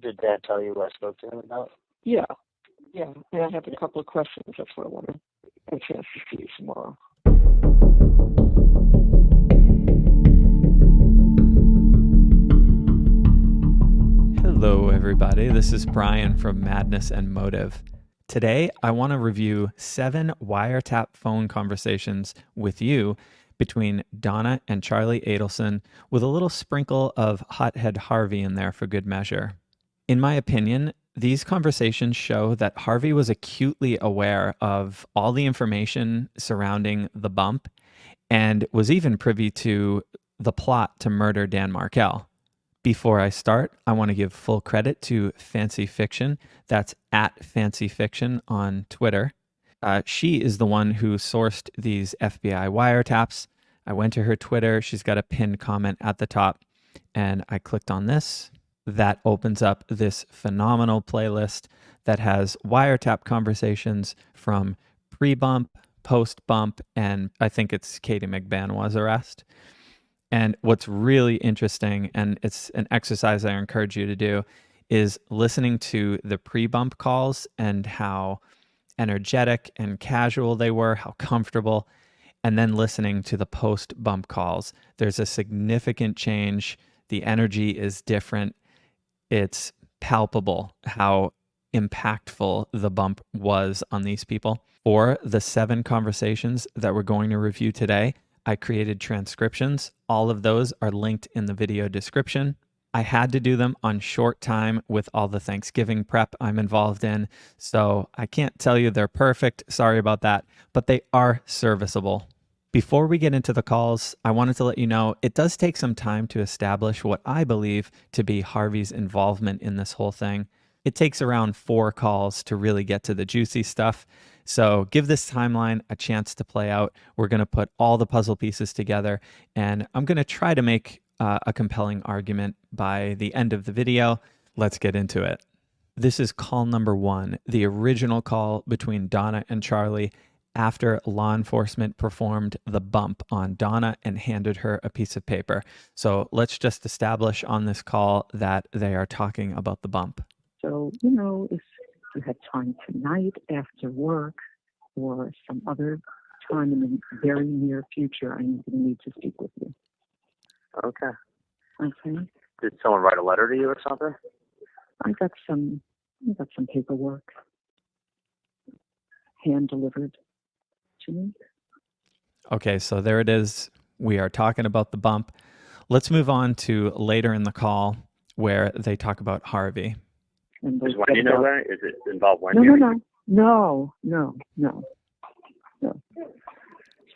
Did Dad tell you what I spoke to him about? Yeah. And I have a couple of questions. That's what I want to have a chance to see you tomorrow. Hello, everybody. This is Brian from Madness and Motive. Today, I want to review 7 wiretap phone conversations with you between Donna and Charlie Adelson, with a little sprinkle of hothead Harvey in there for good measure. In my opinion, these conversations show that Harvey was acutely aware of all the information surrounding the bump and was even privy to the plot to murder Dan Markel. Before I start, I want to give full credit to Fancy Fiction. That's at Fancy Fiction on Twitter. She is the one who sourced these FBI wiretaps. I went to her Twitter. She's got a pinned comment at the top, and I clicked on this. That opens up this phenomenal playlist that has wiretap conversations from pre-bump, post-bump, and I think it's Katie McBanois' arrest. And what's really interesting, and it's an exercise I encourage you to do, is listening to the pre-bump calls and how energetic and casual they were, how comfortable, and then listening to the post-bump calls. There's a significant change. The energy is different. It's palpable how impactful the bump was on these people. For the 7 conversations that we're going to review today, I created transcriptions. All of those are linked in the video description. I had to do them on short time with all the Thanksgiving prep I'm involved in, so I can't tell you they're perfect. Sorry about that, but they are serviceable. Before we get into the calls, I wanted to let you know it does take some time to establish what I believe to be Harvey's involvement in this whole thing. It takes around 4 calls to really get to the juicy stuff. So give this timeline a chance to play out. We're going to put all the puzzle pieces together, and I'm going to try to make a compelling argument by the end of the video. Let's get into it. This is call number 1, the original call between Donna and Charlie after law enforcement performed the bump on Donna and handed her a piece of paper. So let's just establish on this call that they are talking about the bump. So, if you had time tonight after work or some other time in the very near future, I'm going to need to speak with you. Okay. Okay. Did someone write a letter to you or something? I got some paperwork hand delivered to me. Okay, so there it is. We are talking about the bump. Let's move on to later in the call where they talk about Harvey. And Is Wendy know that? Is it involved Wendy? No.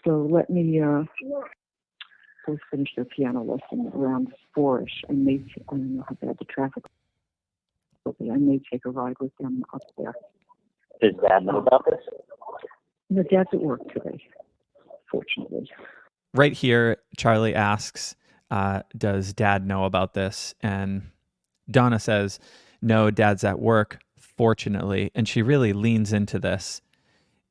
So let me go finish their piano lesson around 4-ish. I don't know how bad the traffic will be. I may take a ride with them up there. Does Dad know about this? No, Dad's at work today, fortunately. Right here, Charlie asks, does Dad know about this? And Donna says, no, Dad's at work, fortunately. And she really leans into this.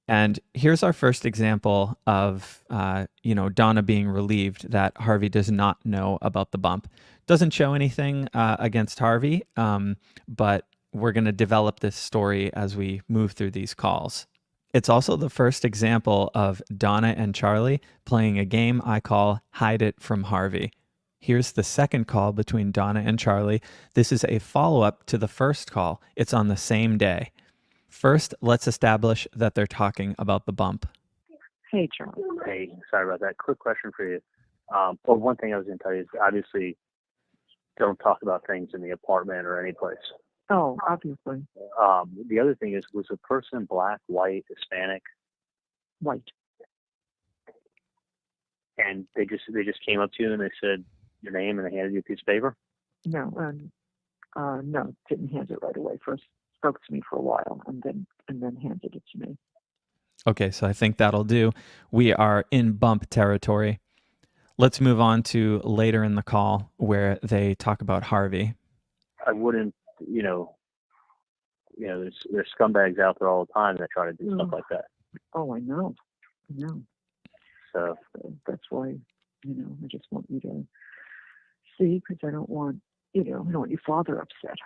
And here's our first example of, Donna being relieved that Harvey does not know about the bump. Doesn't show anything against Harvey, but we're going to develop this story as we move through these calls. It's also the first example of Donna and Charlie playing a game I call Hide It from Harvey. Here's the second call between Donna and Charlie. This is a follow-up to the first call. It's on the same day. First, let's establish that they're talking about the bump. Hey, Charlie. Hey, sorry about that. Quick question for you. Well, one thing I was going to tell you is obviously don't talk about things in the apartment or any place. Oh, obviously. The other thing is, was the person black, white, Hispanic? White. And they just came up to you and they said your name and they handed you a piece of paper? No, didn't hand it right away. First spoke to me for a while and then handed it to me. Okay, so I think that'll do. We are in bump territory. Let's move on to later in the call where they talk about Harvey. I wouldn't, there's scumbags out there all the time that try to do stuff like that. Oh, I know. So that's why, I just want you to see, because I don't want your father upset.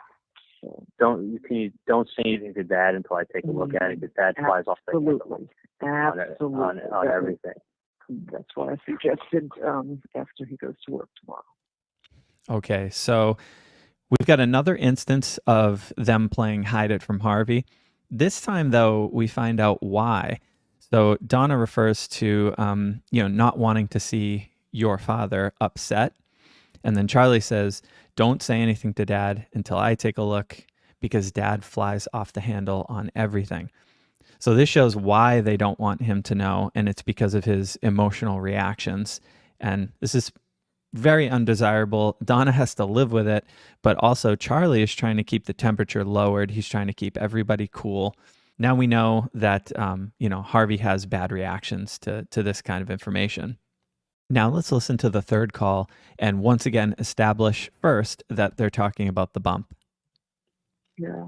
don't say anything to Dad until I take a look at it, because Dad flies off the handle on everything. That's why I suggested after he goes to work tomorrow. Okay, so we've got another instance of them playing hide it from Harvey. This time, though, we find out why. So Donna refers to, not wanting to see your father upset. And then Charlie says, don't say anything to Dad until I take a look, because Dad flies off the handle on everything. So this shows why they don't want him to know, and it's because of his emotional reactions. And this is very undesirable. Donna has to live with it, but also Charlie is trying to keep the temperature lowered. He's trying to keep everybody cool. Now we know that, Harvey has bad reactions to this kind of information. Now let's listen to the third call and once again establish first that they're talking about the bump. Yeah.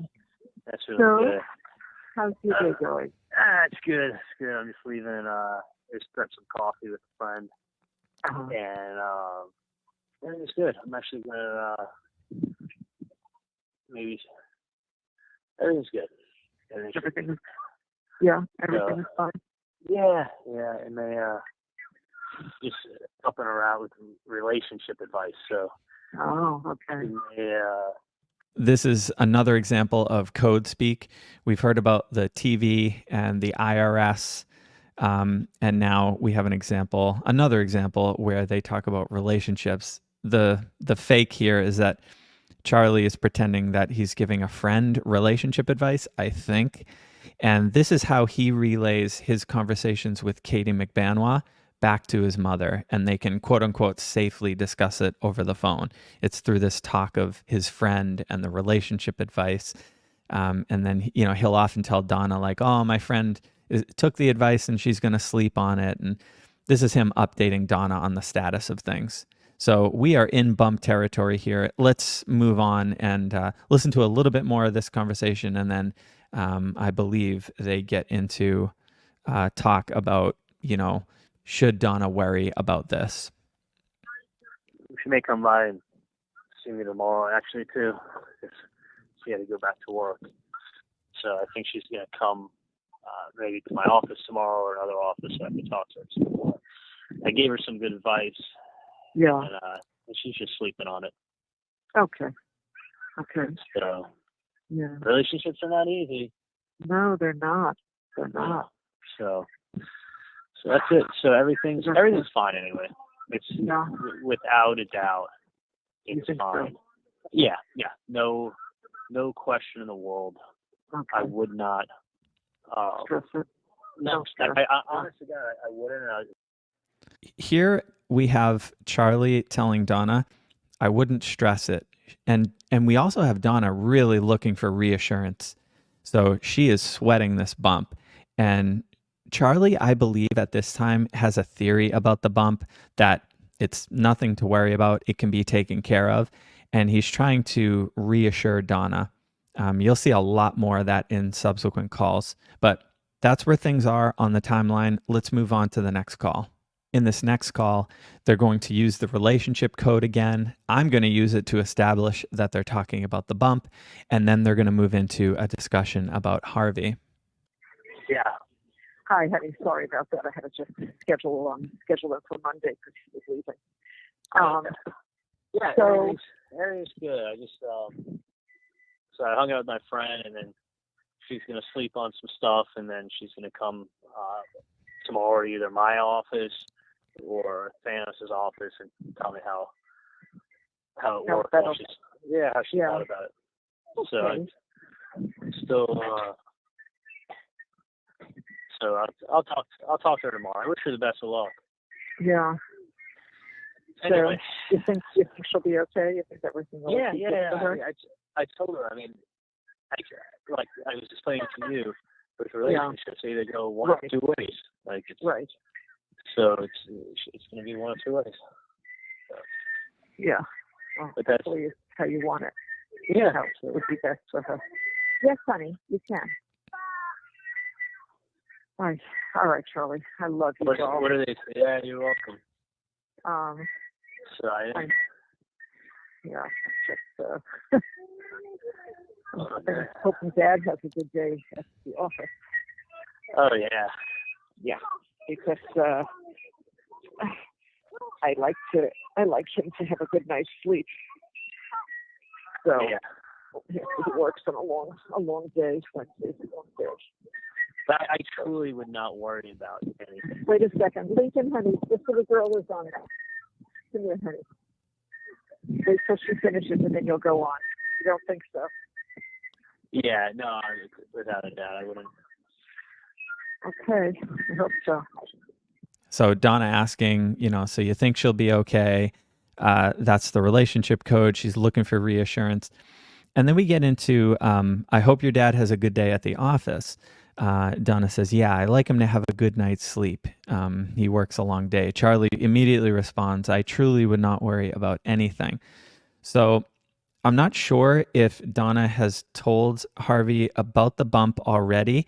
That's really good. How's your day going? It's good. It's good. I'm just leaving. Just got some coffee with a friend, and everything's good. I'm actually gonna maybe everything's good. Everything is fine. Yeah, and they just helping her out with relationship advice. So. Oh, okay. Yeah. This is another example of code speak. We've heard about the TV and the IRS, and now we have another example where they talk about relationships. The fake here is that Charlie is pretending that he's giving a friend relationship advice, I think. And this is how he relays his conversations with Katie McBanois back to his mother, and they can quote unquote safely discuss it over the phone. It's through this talk of his friend and the relationship advice. And then, he'll often tell Donna like, oh, my friend took the advice and she's going to sleep on it. And this is him updating Donna on the status of things. So we are in bump territory here. Let's move on and listen to a little bit more of this conversation. And then I believe they get into talk about, should Donna worry about this? She may come by and see me tomorrow, actually, too. She had to go back to work. So I think she's going to come maybe to my office tomorrow or another office so I can talk to her. So I gave her some good advice. Yeah. And she's just sleeping on it. Okay. So, yeah. Relationships are not easy. No, they're not. So that's it. So everything's fine anyway. It's without a doubt. It's fine. So? Yeah. No question in the world. Okay. I would not. Stress it. No, I honestly, God, I wouldn't. Here we have Charlie telling Donna, "I wouldn't stress it," and we also have Donna really looking for reassurance. So she is sweating this bump, and Charlie, I believe at this time, has a theory about the bump that it's nothing to worry about. It can be taken care of. And he's trying to reassure Donna. You'll see a lot more of that in subsequent calls. But that's where things are on the timeline. Let's move on to the next call. In this next call, they're going to use the relationship code again. I'm going to use it to establish that they're talking about the bump. And then they're going to move into a discussion about Harvey. Yeah. Hi, honey. Sorry about that. I had to just schedule it for Monday because she was leaving. Yeah, so everything's good. I just so I hung out with my friend, and then she's gonna sleep on some stuff, and then she's gonna come tomorrow to either my office or Thanos' office and tell me how it worked. How she thought about it. So I'm still. So I'll talk to her tomorrow. I wish her the best of luck. Yeah. Anyway. So you think she'll be okay? You think everything will be good for her? I told her. I mean, I was explaining to you with relationships, they either go one or two ways. Right. So it's going to be one or two ways. So. Yeah. Well, but that's how you want it. Yeah. How it would be best for her. Yes, honey, you can. All right, Charlie. I love you. What do they say? Yeah, you're welcome. So yeah. Just I'm hoping Dad has a good day at the office. Oh yeah. Yeah, because I like him to have a good night's sleep. So Yeah. he works on a long day. Wednesday's a long day. But I truly would not worry about anything. Wait a second, Lincoln, honey. This little girl is on. Come here, honey. Wait till she finishes, and then you'll go on. You don't think so? Yeah, no, without a doubt, I wouldn't. Okay, I hope so. So Donna asking, so you think she'll be okay? That's the relationship code. She's looking for reassurance. And then we get into, I hope your dad has a good day at the office. Donna says, yeah, I like him to have a good night's sleep. He works a long day. Charlie immediately responds, I truly would not worry about anything. So I'm not sure if Donna has told Harvey about the bump already.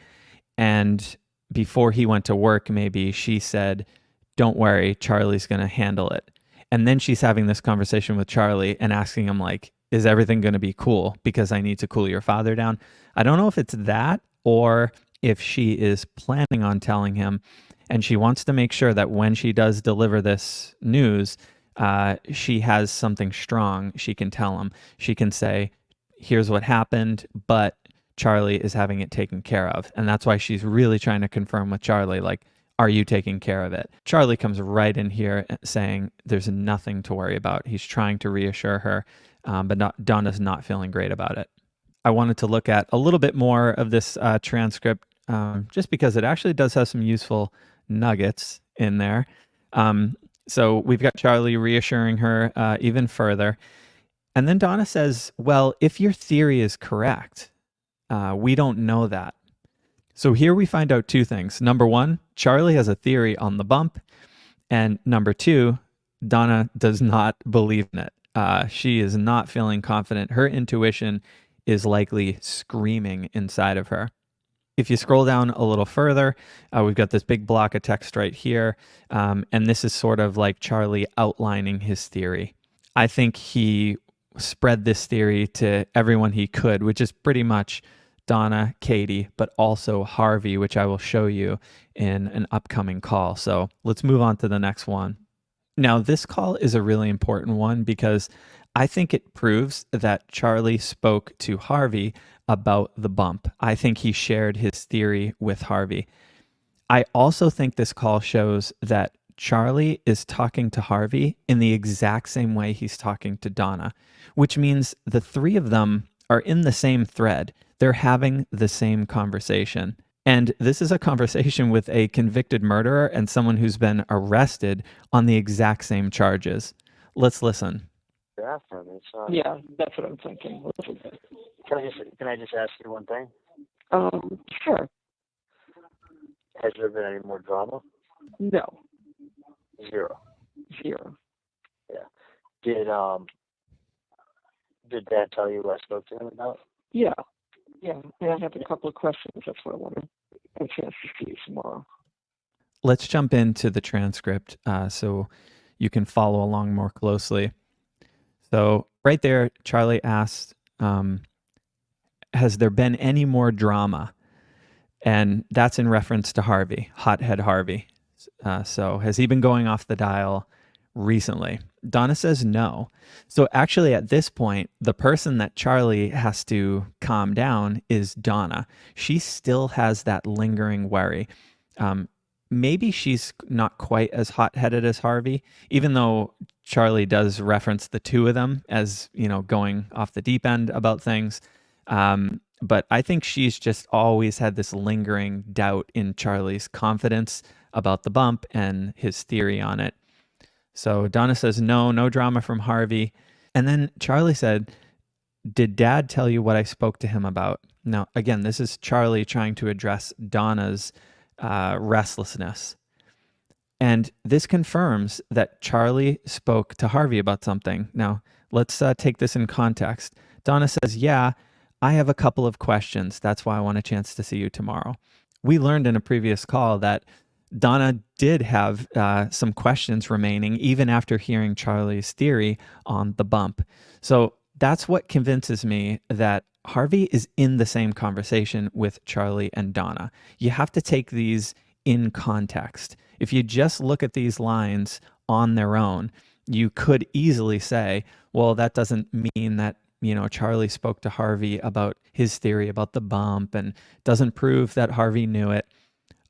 And before he went to work, maybe she said, don't worry, Charlie's going to handle it. And then she's having this conversation with Charlie and asking him, like, is everything going to be cool because I need to cool your father down? I don't know if it's that or if she is planning on telling him, and she wants to make sure that when she does deliver this news, she has something strong she can tell him. She can say, here's what happened, but Charlie is having it taken care of. And that's why she's really trying to confirm with Charlie, like, are you taking care of it? Charlie comes right in here saying there's nothing to worry about. He's trying to reassure her, but Donna's not feeling great about it. I wanted to look at a little bit more of this transcript just because it actually does have some useful nuggets in there. So we've got Charlie reassuring her even further. And then Donna says, well, if your theory is correct, we don't know that. So here we find out two things. Number one, Charlie has a theory on the bump. And number two, Donna does not believe in it. She is not feeling confident. Her intuition is likely screaming inside of her. If you scroll down a little further, we've got this big block of text right here. And this is sort of like Charlie outlining his theory. I think he spread this theory to everyone he could, which is pretty much Donna, Katie, but also Harvey, which I will show you in an upcoming call. So let's move on to the next one. Now, this call is a really important one because I think it proves that Charlie spoke to Harvey about the bump. I think he shared his theory with Harvey. I also think this call shows that Charlie is talking to Harvey in the exact same way he's talking to Donna, which means the three of them are in the same thread. They're having the same conversation. And this is a conversation with a convicted murderer and someone who's been arrested on the exact same charges. Let's listen. Yeah, that's what I'm thinking. Can I just ask you one thing? Sure. Has there been any more drama? No. Zero. Yeah. Did Dad tell you what I spoke to him about? Yeah. And I have a couple of questions. That's what I want to have a chance to see you tomorrow. Let's jump into the transcript so you can follow along more closely. So right there, Charlie asked, has there been any more drama? And that's in reference to Harvey, Hothead Harvey. So has he been going off the dial recently? Donna says no. So actually at this point, the person that Charlie has to calm down is Donna. She still has that lingering worry. Maybe she's not quite as hot-headed as Harvey, even though Charlie does reference the two of them as, going off the deep end about things. But I think she's just always had this lingering doubt in Charlie's confidence about the bump and his theory on it. So Donna says, no drama from Harvey. And then Charlie said, did Dad tell you what I spoke to him about? Now, again, this is Charlie trying to address Donna's restlessness. And this confirms that Charlie spoke to Harvey about something. Now, let's take this in context. Donna says, yeah, I have a couple of questions. That's why I want a chance to see you tomorrow. We learned in a previous call that Donna did have some questions remaining even after hearing Charlie's theory on the bump. So That's what convinces me that Harvey is in the same conversation with Charlie and Donna. You have to take these in context. If you just look at these lines on their own, you could easily say, well, that doesn't mean that, Charlie spoke to Harvey about his theory about the bump and doesn't prove that Harvey knew it.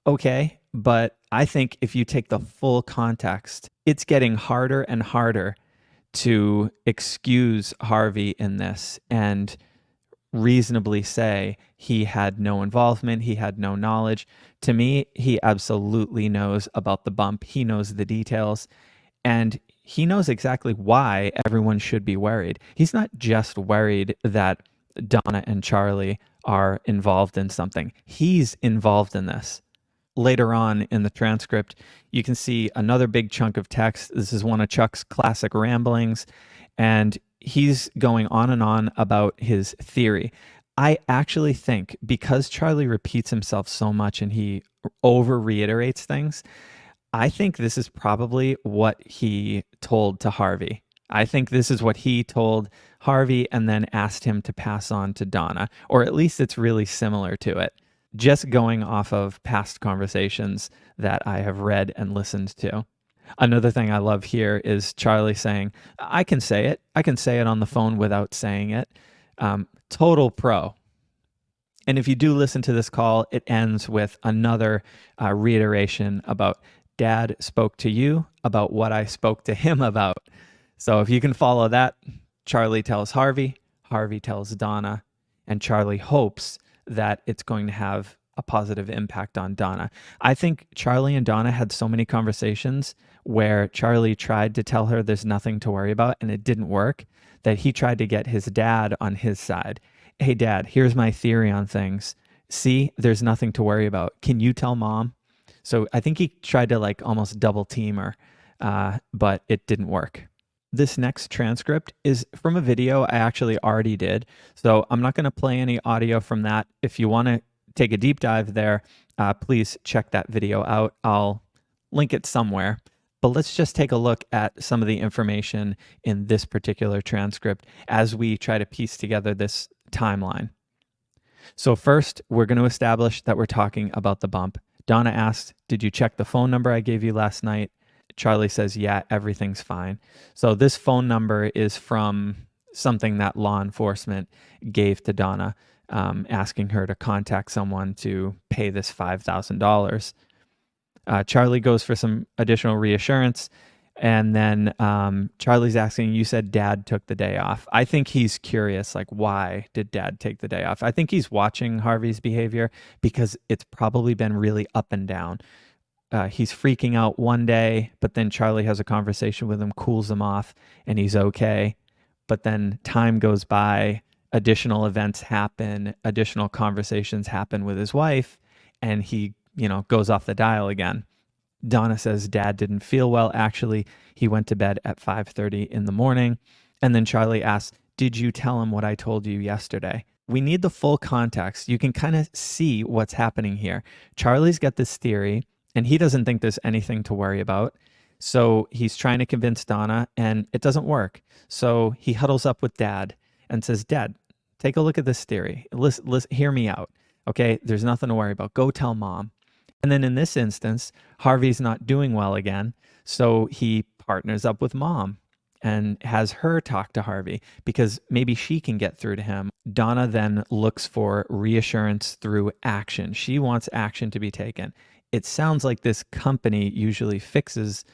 Okay, but I think if you take the full context, it's getting harder and harder to excuse Harvey in this and reasonably say he had no involvement, he had no knowledge. To me, he absolutely knows about the bump. He knows the details, and he knows exactly why everyone should be worried. He's not just worried that Donna and Charlie are involved in something. He's involved in this. Later on in the transcript, you can see another big chunk of text. This is one of Chuck's classic ramblings, and he's going on and on about his theory. I actually think because Charlie repeats himself so much and he over reiterates things, I think this is probably what he told to Harvey. I think this is what he told Harvey and then asked him to pass on to Donna, or at least it's really similar to it. Just going off of past conversations that I have read and listened to. Another thing I love here is Charlie saying, I can say it. I can say it on the phone without saying it. Total pro. And if you do listen to this call, it ends with another reiteration about Dad spoke to you about what I spoke to him about. So if you can follow that, Charlie tells Harvey, Harvey tells Donna, and Charlie hopes that it's going to have a positive impact on Donna. I think Charlie and Donna had so many conversations where Charlie tried to tell her there's nothing to worry about and it didn't work, that he tried to get his dad on his side. Hey, Dad, here's my theory on things. See, there's nothing to worry about. Can you tell Mom? So I think he tried to almost double team her, but it didn't work. This next transcript is from a video I actually already did. So I'm not going to play any audio from that. If you want to take a deep dive there, please check that video out. I'll link it somewhere. But let's just take a look at some of the information in this particular transcript as we try to piece together this timeline. So first, we're going to establish that we're talking about the bump. Donna asks, did you check the phone number I gave you last night? Charlie says, yeah, everything's fine. So this phone number is from something that law enforcement gave to Donna, asking her to contact someone to pay this $5,000. Charlie goes for some additional reassurance. And then Charlie's asking, you said Dad took the day off. I think he's curious, why did Dad take the day off? I think he's watching Harvey's behavior because it's probably been really up and down. He's freaking out one day, but then Charlie has a conversation with him, cools him off, and he's okay. But then time goes by, additional events happen, additional conversations happen with his wife, and he, goes off the dial again. Donna says Dad didn't feel well. Actually, he went to bed at 5:30 in the morning. And then Charlie asks, did you tell him what I told you yesterday? We need the full context. You can kind of see what's happening here. Charlie's got this theory, and he doesn't think there's anything to worry about. So he's trying to convince Donna, and it doesn't work. So he huddles up with Dad and says, Dad, take a look at this theory. Listen, hear me out. Okay, there's nothing to worry about. Go tell Mom. And then in this instance, Harvey's not doing well again. So he partners up with Mom and has her talk to Harvey because maybe she can get through to him. Donna then looks for reassurance through action. She wants action to be taken. It sounds like this company usually fixes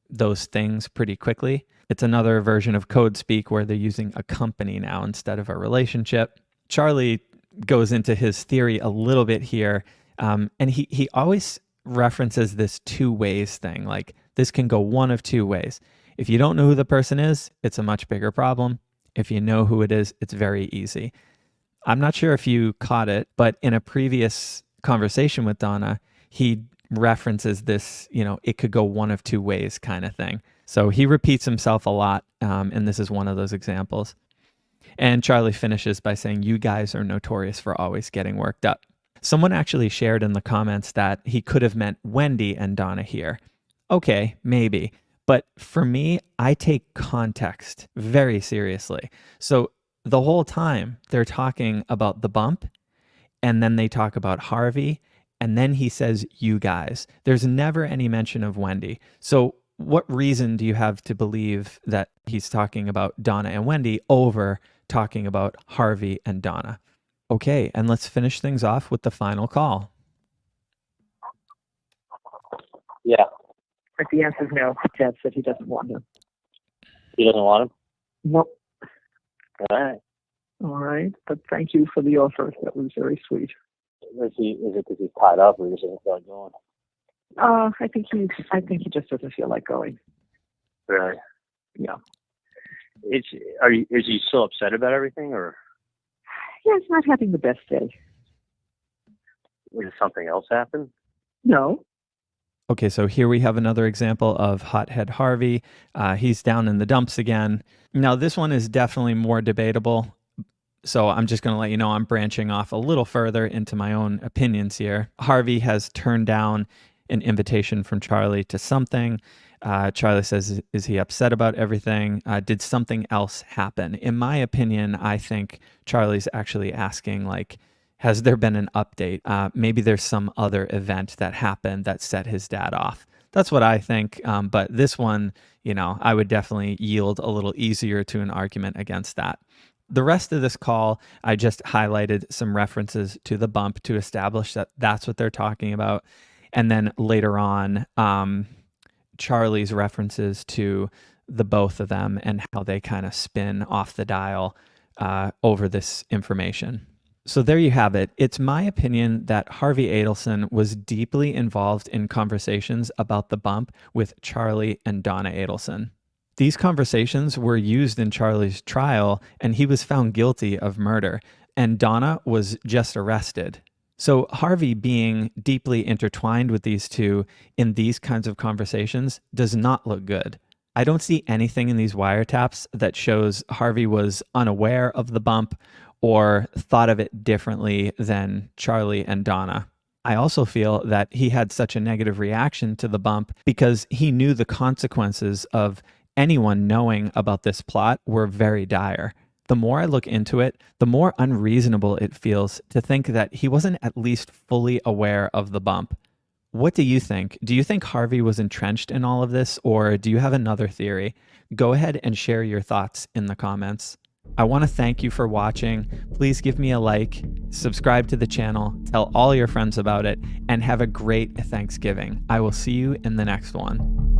those things pretty quickly. It's another version of code speak where they're using a company now instead of a relationship. Charlie goes into his theory a little bit here. And he always references this two ways thing. This can go one of two ways. If you don't know who the person is, it's a much bigger problem. If you know who it is, it's very easy. I'm not sure if you caught it, but in a previous conversation with Donna, he references this, it could go one of two ways kind of thing. So he repeats himself a lot, and this is one of those examples. And Charlie finishes by saying, you guys are notorious for always getting worked up. Someone actually shared in the comments that he could have meant Wendy and Donna here. Okay, maybe. But for me, I take context very seriously. So The whole time they're talking about the bump, and then they talk about Harvey, and then he says, you guys. There's never any mention of Wendy. So what reason do you have to believe that he's talking about Donna and Wendy over talking about Harvey and Donna? Okay, and let's finish things off with the final call. Yeah. If the answer is no, Dad said he doesn't want him. He doesn't want him? Nope. All right. All right, but thank you for the offer. That was very sweet. Is it because he's tied up or he just doesn't feel like going? I think he just doesn't feel like going. Really? Yeah. Is he still upset about everything, or? Yeah, he's not having the best day. Did something else happen? No. Okay, so here we have another example of Hothead Harvey. He's down in the dumps again. Now, this one is definitely more debatable. So I'm just going to let you know I'm branching off a little further into my own opinions here. Harvey has turned down an invitation from Charlie to something. Charlie says, is he upset about everything? Did something else happen? In my opinion, I think Charlie's actually asking, like, has there been an update? Maybe there's some other event that happened that set his dad off. That's what I think. But this one, I would definitely yield a little easier to an argument against that. The rest of this call, I just highlighted some references to the bump to establish that that's what they're talking about. And then later on, Charlie's references to the both of them and how they kind of spin off the dial over this information. So there you have it. It's my opinion that Harvey Adelson was deeply involved in conversations about the bump with Charlie and Donna Adelson. These conversations were used in Charlie's trial, and he was found guilty of murder, and Donna was just arrested. So Harvey being deeply intertwined with these two in these kinds of conversations does not look good. I don't see anything in these wiretaps that shows Harvey was unaware of the bump or thought of it differently than Charlie and Donna. I also feel that he had such a negative reaction to the bump because he knew the consequences of anyone knowing about this plot were very dire. The more I look into it, the more unreasonable it feels to think that he wasn't at least fully aware of the bump. What do you think? Do you think Harvey was entrenched in all of this, or do you have another theory? Go ahead and share your thoughts in the comments. I want to thank you for watching. Please give me a like, subscribe to the channel, tell all your friends about it, and have a great Thanksgiving. I will see you in the next one.